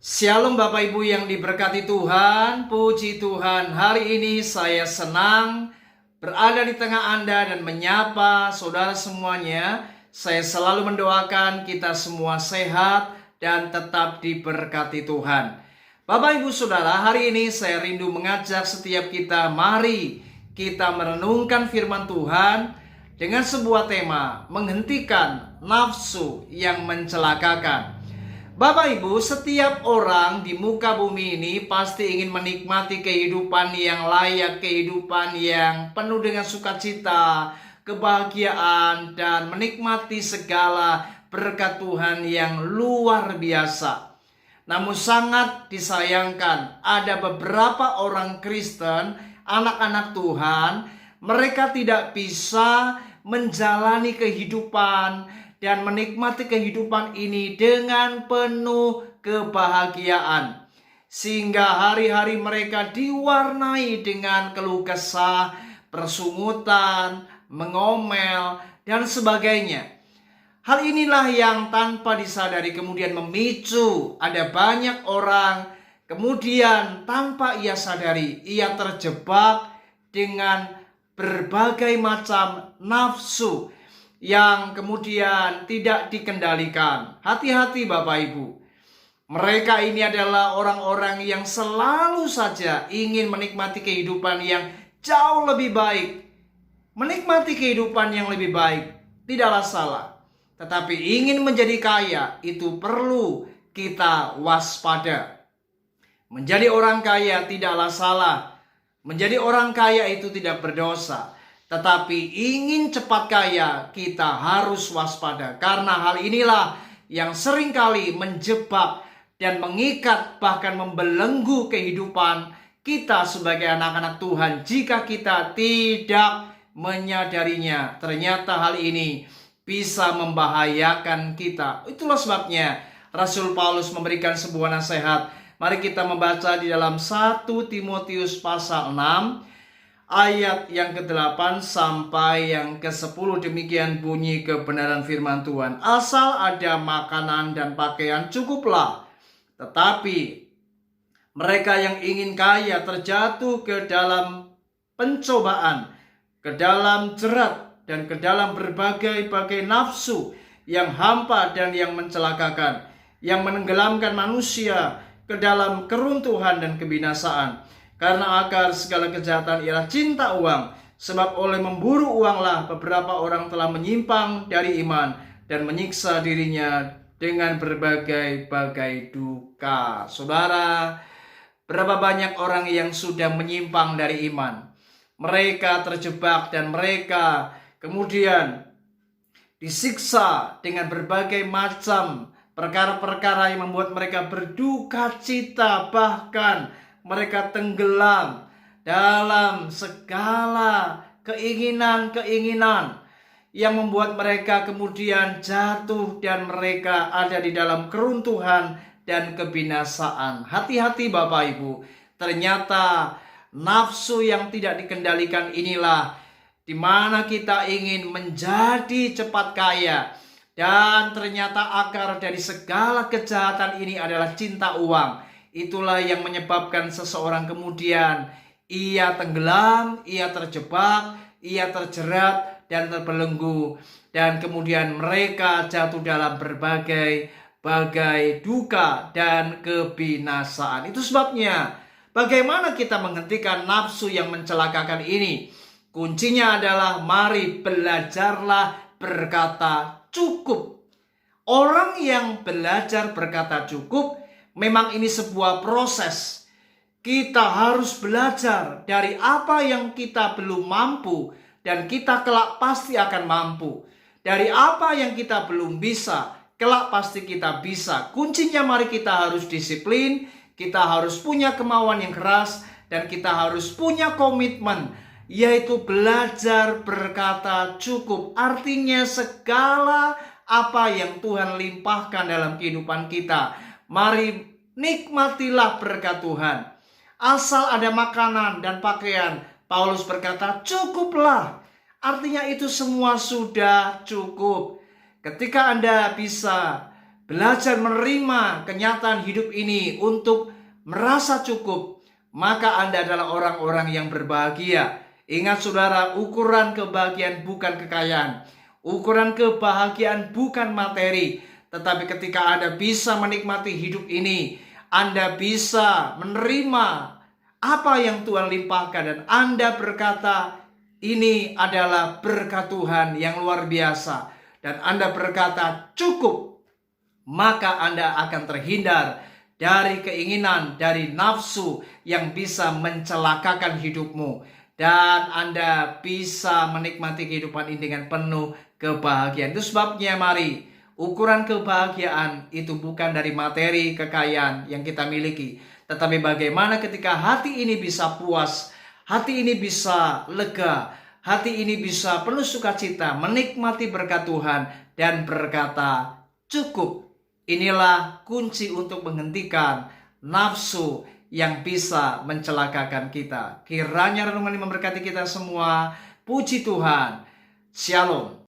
Shalom Bapak Ibu yang diberkati Tuhan, puji Tuhan. Hari ini saya senang berada di tengah Anda dan menyapa saudara semuanya. Saya selalu mendoakan kita semua sehat dan tetap diberkati Tuhan. Bapak Ibu Saudara, hari ini saya rindu mengajak setiap kita, mari kita merenungkan firman Tuhan dengan sebuah tema, menghentikan nafsu yang mencelakakan. Bapak Ibu, setiap orang di muka bumi ini pasti ingin menikmati kehidupan yang layak, kehidupan yang penuh dengan sukacita, kebahagiaan, dan menikmati segala berkat Tuhan yang luar biasa. Namun sangat disayangkan, ada beberapa orang Kristen, anak-anak Tuhan, mereka tidak bisa menjalani kehidupan dan menikmati kehidupan ini dengan penuh kebahagiaan. Sehingga hari-hari mereka diwarnai dengan keluh kesah, persungutan, mengomel, dan sebagainya. Hal inilah yang tanpa disadari kemudian memicu ada banyak orang kemudian tanpa ia sadari ia terjebak dengan berbagai macam nafsu yang kemudian tidak dikendalikan. Hati-hati Bapak Ibu. Mereka ini adalah orang-orang yang selalu saja ingin menikmati kehidupan yang jauh lebih baik. Menikmati kehidupan yang lebih baik tidaklah salah. Tetapi ingin menjadi kaya itu perlu kita waspada. Menjadi orang kaya tidaklah salah. Menjadi orang kaya itu tidak berdosa. Tetapi ingin cepat kaya, kita harus waspada. Karena hal inilah yang seringkali menjebak dan mengikat, bahkan membelenggu kehidupan kita sebagai anak-anak Tuhan. Jika kita tidak menyadarinya, ternyata hal ini bisa membahayakan kita. Itulah sebabnya Rasul Paulus memberikan sebuah nasihat. Mari kita membaca di dalam 1 Timotius pasal 6. Ayat yang ke-8 sampai yang ke-10, demikian bunyi kebenaran firman Tuhan. Asal ada makanan dan pakaian cukuplah. Tetapi mereka yang ingin kaya terjatuh ke dalam pencobaan, ke dalam jerat, dan ke dalam berbagai-bagai nafsu yang hampa dan yang mencelakakan, yang menenggelamkan manusia ke dalam keruntuhan dan kebinasaan. Karena akar segala kejahatan ialah cinta uang. Sebab oleh memburu uanglah beberapa orang telah menyimpang dari iman dan menyiksa dirinya dengan berbagai-bagai duka. Saudara, berapa banyak orang yang sudah menyimpang dari iman. Mereka terjebak dan mereka kemudian disiksa dengan berbagai macam perkara-perkara yang membuat mereka berduka cita, bahkan mereka tenggelam dalam segala keinginan-keinginan yang membuat mereka kemudian jatuh dan mereka ada di dalam keruntuhan dan kebinasaan. Hati-hati Bapak Ibu, ternyata nafsu yang tidak dikendalikan inilah di mana kita ingin menjadi cepat kaya. Dan ternyata akar dari segala kejahatan ini adalah cinta uang. Itulah yang menyebabkan seseorang kemudian ia tenggelam, ia terjebak, ia terjerat dan terbelenggu. Dan kemudian mereka jatuh dalam berbagai duka dan kebinasaan. Itu sebabnya bagaimana kita menghentikan nafsu yang mencelakakan ini? Kuncinya adalah mari belajarlah berkata cukup. Orang yang belajar berkata cukup, memang ini sebuah proses. Kita harus belajar dari apa yang kita belum mampu dan kita kelak pasti akan mampu. Dari apa yang kita belum bisa, kelak pasti kita bisa. Kuncinya mari kita harus disiplin, kita harus punya kemauan yang keras, dan kita harus punya komitmen, yaitu belajar berkata cukup. Artinya segala apa yang Tuhan limpahkan dalam kehidupan kita, mari nikmatilah berkat Tuhan. Asal ada makanan dan pakaian, Paulus berkata cukuplah. Artinya itu semua sudah cukup. Ketika Anda bisa belajar menerima kenyataan hidup ini untuk merasa cukup, maka Anda adalah orang-orang yang berbahagia. Ingat saudara, ukuran kebahagiaan bukan kekayaan. Ukuran kebahagiaan bukan materi. Tetapi ketika Anda bisa menikmati hidup ini, Anda bisa menerima apa yang Tuhan limpahkan, dan Anda berkata, ini adalah berkat Tuhan yang luar biasa. Dan Anda berkata cukup, maka Anda akan terhindar dari keinginan, dari nafsu yang bisa mencelakakan hidupmu. Dan Anda bisa menikmati kehidupan ini dengan penuh kebahagiaan. Itu sebabnya mari, ukuran kebahagiaan itu bukan dari materi kekayaan yang kita miliki, tetapi bagaimana ketika hati ini bisa puas, hati ini bisa lega, hati ini bisa penuh sukacita, menikmati berkat Tuhan dan berkata cukup. Inilah kunci untuk menghentikan nafsu yang bisa mencelakakan kita. Kiranya renungan ini memberkati kita semua. Puji Tuhan. Shalom.